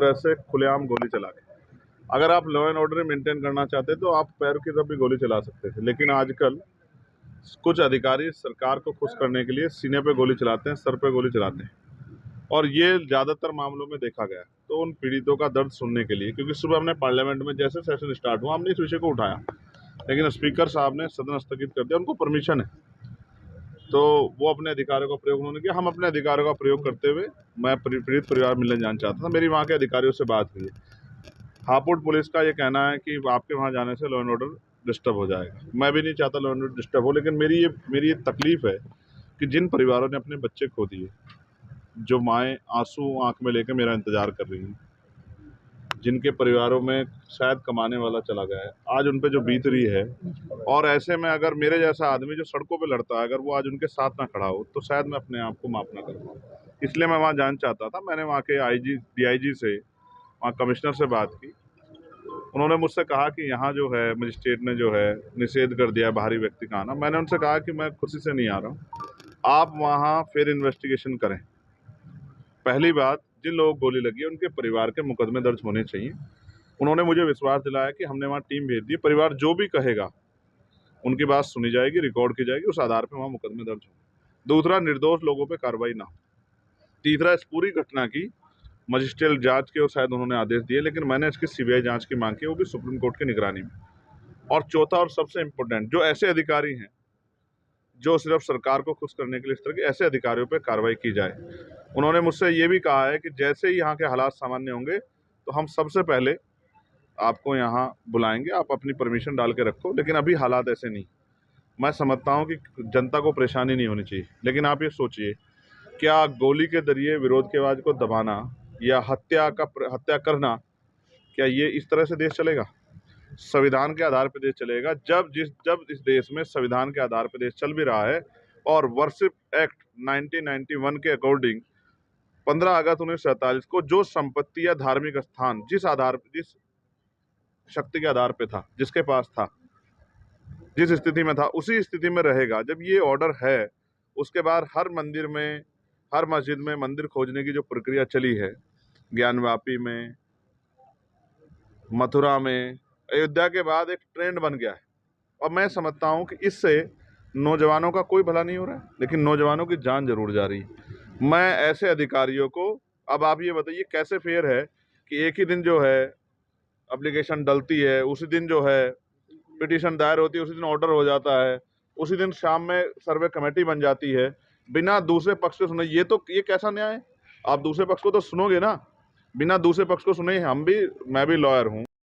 तरह से खुलेआम गोली चला के, अगर आप लॉ एंड ऑर्डर मेंटेन करना चाहते तो आप पैरों की तरफ भी गोली चला सकते थे। लेकिन आजकल कुछ अधिकारी सरकार को खुश करने के लिए सीने पे गोली चलाते हैं, सर पे गोली चलाते हैं, और ये ज्यादातर मामलों में देखा गया। तो उन पीड़ितों का दर्द सुनने के लिए, क्योंकि सुबह हमने पार्लियामेंट में जैसे सेशन स्टार्ट हुआ हमने इस विषय को उठाया, लेकिन स्पीकर साहब ने सदन स्थगित कर दिया। उनको परमिशन है, तो वो अपने अधिकारों का प्रयोग उन्होंने किया। हम अपने अधिकारों का प्रयोग करते हुए, मैं पीड़ित परिवार मिलने जाना चाहता था। मेरी वहाँ के अधिकारियों से बात हुई है। हापुड़ पुलिस का ये कहना है कि आपके वहाँ जाने से लॉ एंड ऑर्डर डिस्टर्ब हो जाएगा। मैं भी नहीं चाहता लॉ एंड ऑर्डर डिस्टर्ब हो, लेकिन मेरी ये तकलीफ है कि जिन परिवारों ने अपने बच्चे खो दिए, जो माएँ आंसू आंख में लेकर मेरा इंतजार कर रही हैं, जिनके परिवारों में शायद कमाने वाला चला गया है, आज उन पे जो बीत रही है, और ऐसे में अगर मेरे जैसा आदमी जो सड़कों पे लड़ता है, अगर वो आज उनके साथ ना खड़ा हो तो शायद मैं अपने आप को माफ ना कर पाऊँ। इसलिए मैं वहाँ जाना चाहता था। मैंने वहाँ के DIG से, वहाँ कमिश्नर से बात की। उन्होंने मुझसे कहा कि यहाँ जो है मजिस्ट्रेट ने जो है निषेध कर दिया बाहरी व्यक्ति का आना। मैंने उनसे कहा कि मैं खुशी से नहीं आ रहा हूँ, आप वहाँ फिर इन्वेस्टिगेशन करें। पहली बात, जिन लोगों को गोली लगी है उनके परिवार के मुकदमे दर्ज होने चाहिए। उन्होंने मुझे विश्वास दिलाया कि हमने वहाँ टीम भेज दी, परिवार जो भी कहेगा उनकी बात सुनी जाएगी, रिकॉर्ड की जाएगी, उस आधार पर वहाँ मुकदमे दर्ज होंगे। दूसरा, निर्दोष लोगों पर कार्रवाई ना हो। तीसरा, इस पूरी घटना की मजिस्ट्रियल जांच के और शायद उन्होंने आदेश दिए, लेकिन मैंने इसकी CBI जांच की मांग की, वो भी सुप्रीम कोर्ट की निगरानी में। और चौथा और सबसे इम्पोर्टेंट, जो ऐसे अधिकारी हैं जो सिर्फ सरकार को खुश करने के लिए, इस तरह के ऐसे अधिकारियों पर कार्रवाई की जाए। उन्होंने मुझसे ये भी कहा है कि जैसे ही यहाँ के हालात सामान्य होंगे तो हम सबसे पहले आपको यहाँ बुलाएंगे, आप अपनी परमिशन डाल के रखो। लेकिन अभी हालात ऐसे नहीं। मैं समझता हूँ कि जनता को परेशानी नहीं होनी चाहिए, लेकिन आप ये सोचिए, क्या गोली के जरिए विरोध की आवाज को दबाना या हत्या करना, क्या ये इस तरह से देश चलेगा? संविधान के आधार पर देश चलेगा। जब इस देश में संविधान के आधार पर देश चल भी रहा है और वर्शिप एक्ट 1991 के अकॉर्डिंग 15 अगस्त 1947 को जो संपत्ति या धार्मिक स्थान जिस शक्ति के आधार पे था, जिसके पास था, जिस स्थिति में था, उसी स्थिति में रहेगा। जब ये ऑर्डर है, उसके बाद हर मंदिर में, हर मस्जिद में मंदिर खोजने की जो प्रक्रिया चली है, ज्ञानवापी में, मथुरा में, अयोध्या के बाद एक ट्रेंड बन गया है। और मैं समझता हूँ कि इससे नौजवानों का कोई भला नहीं हो रहा है, लेकिन नौजवानों की जान जरूर जा रही है। मैं ऐसे अधिकारियों को, अब आप ये बताइए कैसे फेयर है कि एक ही दिन जो है एप्लीकेशन डलती है, उसी दिन जो है पिटीशन दायर होती है, उसी दिन ऑर्डर हो जाता है, उसी दिन शाम में सर्वे कमेटी बन जाती है, बिना दूसरे पक्ष को सुने। ये कैसा न्याय है? आप दूसरे पक्ष को तो सुनोगे ना, बिना दूसरे पक्ष को सुने। मैं भी लॉयर हूँ।